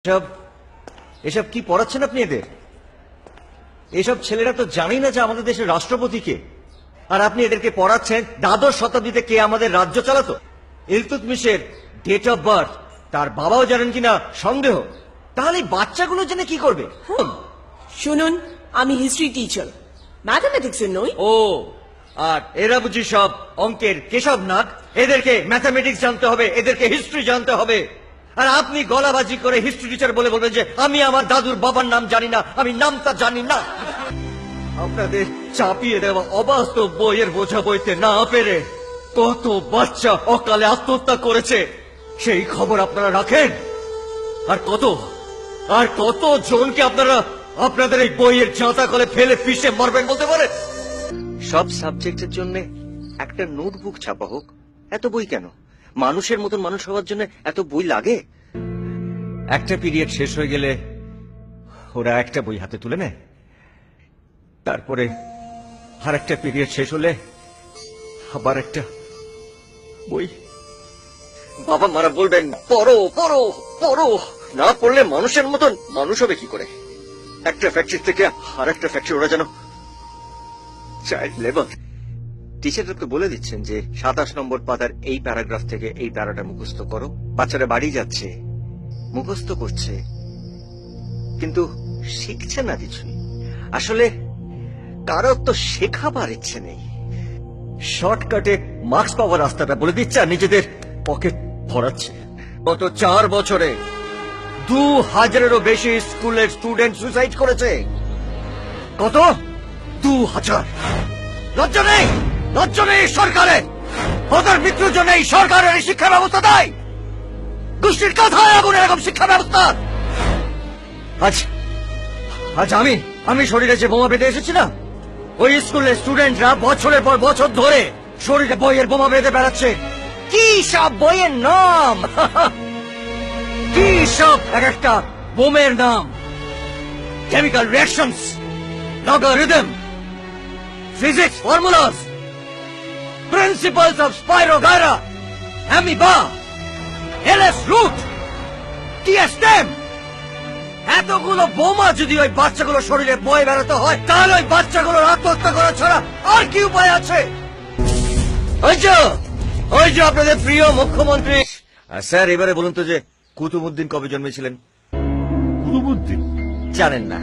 এসব এসব কি পড়াচ্ছেন আপনি এদের? এসব ছেলেরা তো জানি না যে আমাদের দেশের রাষ্ট্রপতি কে, আর আপনি এদেরকে পড়াচ্ছেন দ্বাদশ শতাব্দীতে কে আমাদের রাজ্য চালাতো। ইলতুৎমিশের ডেট অফ বার্থ তার বাবাও জানেন কিনা সন্দেহ। তাহলে এই বাচ্চাগুলো জেনে কি করবে? শুনুন, আমি হিস্ট্রি টিচার, ম্যাথামেটিক্স এর নই। ও, আর এরা বুঝি সব অঙ্কের কেশব নাগ। এদেরকে ম্যাথামেটিক্স জানতে হবে, এদেরকে হিস্ট্রি জানতে হবে। আর আপনি গলাবাজি করে হিস্ট্রি টিচার বলে বলবেন যে আমি আমার দাদুর বাবার নাম জানি না, আমি নামটা জানি না। আপনাদের চাপিয়ে দেওয়া অবাস্তব বইয়ের বোঝা বইতে না পেরে কত বাচ্চা অকালে আত্মহত্যা করেছে সেই খবর আপনারা রাখেন? আর কত জনকে আপনারা আপনাদের এই বইয়ের জাঁতা কলে ফেলে পিষে মারবেন বলতে পারে? সব সাবজেক্টের জন্য একটা নোটবুক ছাপা হোক, এত বই কেন? মানুষের মতন মানুষ হওয়ার জন্য এত বই লাগে? একটা পিরিয়ড শেষ হয়ে গেলে ওরা একটা বই হাতে তুলে নেয়, তারপরে আর একটা পিরিয়ড শেষ হলে আবার একটা বই। বাবা মারা বলবেন পড়ো পড়ো পড়ো, না পড়লে মানুষের মতন মানুষ হবে কি করে? একটা ফ্যাক্টরি থেকে আর একটা ফ্যাক্টরি ওরা যেন চাইল্ড লেবার। টিচারকে বলে দিচ্ছেন যে 27 নম্বর পাতার এই প্যারাগ্রাফ থেকে এই প্যারাটা মুখস্থ করো। বাচ্চারা বাড়ি যাচ্ছে, মুখস্থ করছে, কিন্তু শিখছে না কিছুই। আসলে কারোর তো শেখাবার ইচ্ছে নেই, শর্টকাটে মার্কস পাওয়ার রাস্তাটা বলে দিচ্ছে আর নিজেদের পকেট ভরাচ্ছে। গত 4 বছরে 2000-এরও বেশি স্কুলের স্টুডেন্ট সুইসাইড করেছে। কত? 2000। লজ্জা নেই? লজ্জা নেই সরকারে? ওদের মৃত্যুর জন্য এই সরকারের শিক্ষা ব্যবস্থা দেয়। গোষ্ঠীর কথায় আগুন এরকম শিক্ষা ব্যবস্থা। আজ আমি শরীরে যে বোমা বেঁধে এসেছি না, ওই স্কুলের স্টুডেন্টরা বছরের পর বছর ধরে শরীরে বইয়ের বোমা বেঁধে বেড়াচ্ছে। কি সব বইয়ের নাম! কি সব এক একটা বোমের নাম! Chemical reactions, logarithm, physics formulas, principles of spirogyra, amoeba, L S root, T S stem. এতগুলো বোমা যদি ওই বাচ্চাগুলো শরীরে বয়ে বেড়াতে হয়, তাহলে ওই বাচ্চাগুলোর আত্মহত্যা করা ছাড়া আর কি উপায় আছে? ওই যে আপনাদের প্রিয় মুখ্যমন্ত্রী। স্যার, এবারে বলুন তো যে কুতুবউদ্দিন কবে জন্মেছিলেন? কুতুবউদ্দিন জানেন না?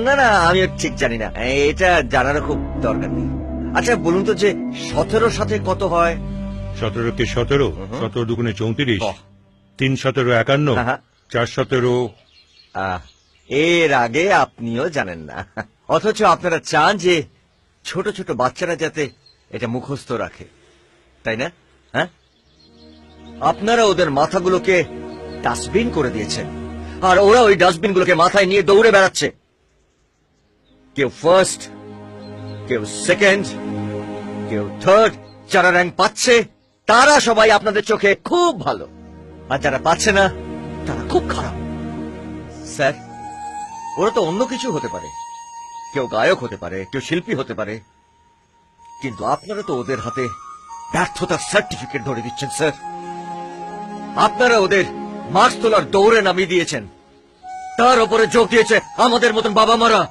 না না, আমিও ঠিক জানি না, এটা জানারও খুব দরকার নেই। আচ্ছা বলুন তো যে 17 সাথে কত হয়? 17 কে 17, 17 দুগুণে 34, 3 17 51, 4 17। এর আগে আপনিও জানেন না, অথচ আপনারা চান যে ছোট ছোট বাচ্চারা যাতে এটা মুখস্থ রাখে, তাই না? হ্যাঁ, আপনারা ওদের মাথাগুলোকে ডাস্টবিন করে দিয়েছেন, আর ওরা ওই ডাস্টবিনগুলোকে মাথায় নিয়ে দৌড়ে বেড়াচ্ছে। কেউ ফার্স্ট, কেউ সেকেন্ড, কেউ থার্ড। যারা র্যাঙ্ক পাচ্ছে তারা সবাই আপনাদের চোখে খুব ভালো, আর যারা পাচ্ছে না তারা খুব খারাপ। স্যার, ওরা তো অন্য কিছু হতে পারে, কেউ গায়ক হতে পারে, কেউ শিল্পী হতে পারে, কিন্তু আপনারা তো ওদের হাতে ব্যর্থতার সার্টিফিকেট ধরে দিচ্ছেন। স্যার, আপনারা ওদের মার্কস তোলার দৌড়ে নামিয়ে দিয়েছেন, তার উপরে যোগ দিয়েছে আমাদের মতন বাবা মারা।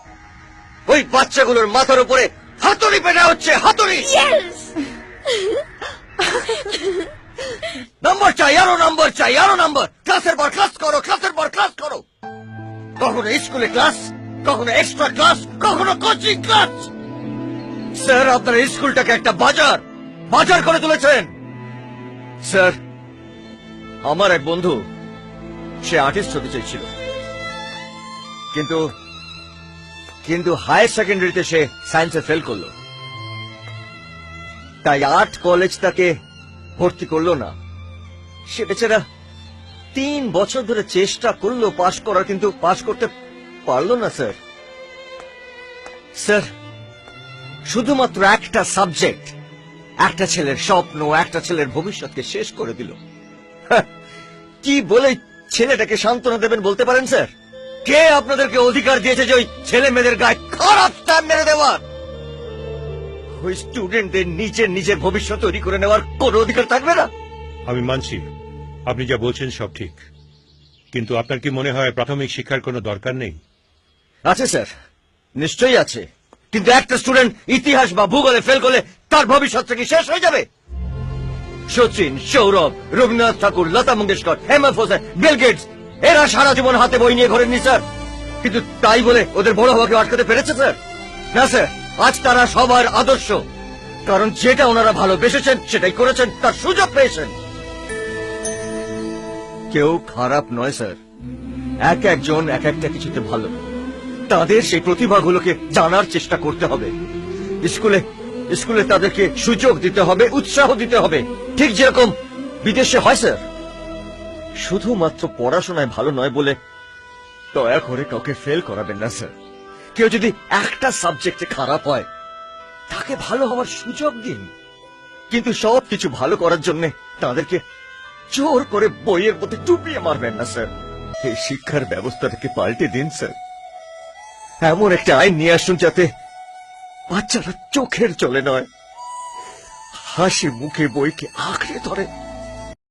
ওই বাচ্চাগুলোর মাথার উপরে হাতুড়ি পেটা হচ্ছে, হাতুড়ি। নম্বর চাই, আরো নম্বর চাই, আরো নম্বর। ক্লাসের পর ক্লাস করো, ক্লাসের পর ক্লাস করো। কখনো স্কুলে ক্লাস, কখনো এক্সট্রা ক্লাস, কখনো কোচিং ক্লাস। স্যার, আপনার স্কুলটাকে একটা বাজার বাজার করে তুলেছেন। স্যার, আমার এক বন্ধু, সে আর্টিস্ট হতে চেয়েছিল, কিন্তু হায়ার সেকেন্ডারিতে সে সায়েন্সে ফেল করলো, তাই আর্ট কলেজ তাকে ভর্তি করলো না। সে বেচারা 3 বছর ধরে চেষ্টা করলো পাশ করার, কিন্তু পাশ করতে পারলো না। স্যার, স্যার, শুধুমাত্র একটা সাবজেক্ট একটা ছেলের স্বপ্ন, একটা ছেলের ভবিষ্যৎকে শেষ করে দিল। কি বলে ছেলেটাকে সান্ত্বনা দেবেন বলতে পারেন? স্যার, কে আপনাদেরকে অধিকার দিয়েছে যে ওই ছেলে মেয়েদের গায়ে খারাপ স্ট্যাম্প মেরে দেওয়ার? ওই স্টুডেন্টদের নিজের ভবিষ্যৎ তৈরি করে নেওয়ার কোন অধিকার থাকবে না? আমি মানছি আপনি যা বলছেন সব ঠিক, কিন্তু আপনার কি মনে হয় প্রাথমিক শিক্ষার কোনো দরকার নেই? আছে স্যার, নিশ্চয়ই আছে, কিন্তু একটা স্টুডেন্ট ইতিহাস বা ভূগোলে ফেল করলে তার ভবিষ্যৎটা কি শেষ হয়ে যাবে? সচিন, সৌরভ, রবীন্দ্রনাথ ঠাকুর, লতা মঙ্গেশকর, হেমন্ত হোসেন, বিল গেটস, এরা সারা জীবন হাতে বই নিয়ে ঘোরেননি স্যার, কিন্তু তাই বলে ওদের বড় হওয়াকে আটকাতে পেরেছে স্যার? না স্যার, আজ তারা সবার আদর্শ, কারণ যেটা ওনারা ভালোবেসেছেন সেটাই করেছেন, তার সুযোগ পেয়েছেন। কেউ খারাপ নয় স্যার, এক একজন এক একটা কিছুতে ভালো, তাদের সেই প্রতিভাগুলোকে জানার চেষ্টা করতে হবে। স্কুলে স্কুলে তাদেরকে সুযোগ দিতে হবে, উৎসাহ দিতে হবে, ঠিক যেরকম বিদেশে হয় স্যার। শুধুমাত্র পড়াশোনায় ভালো নয় বলে দয়া করে কাউকে ফেল করাবেন না স্যার। কেউ যদি একটা সাবজেক্টে খারাপ হয় তাকে ভালো হওয়ার সুযোগ দিন, কিন্তু সবকিছু ভালো করার জন্য তাদেরকে জোর করে বইয়ের মধ্যে ডুবিয়ে মারবেন না স্যার। এই শিক্ষার ব্যবস্থাটাকে পাল্টে দিন স্যার। এমন একটা আইন নিয়ে আসুন যাতে বাচ্চারা চোখের জলে নয়, হাসি মুখে বইকে আঁকড়ে ধরে।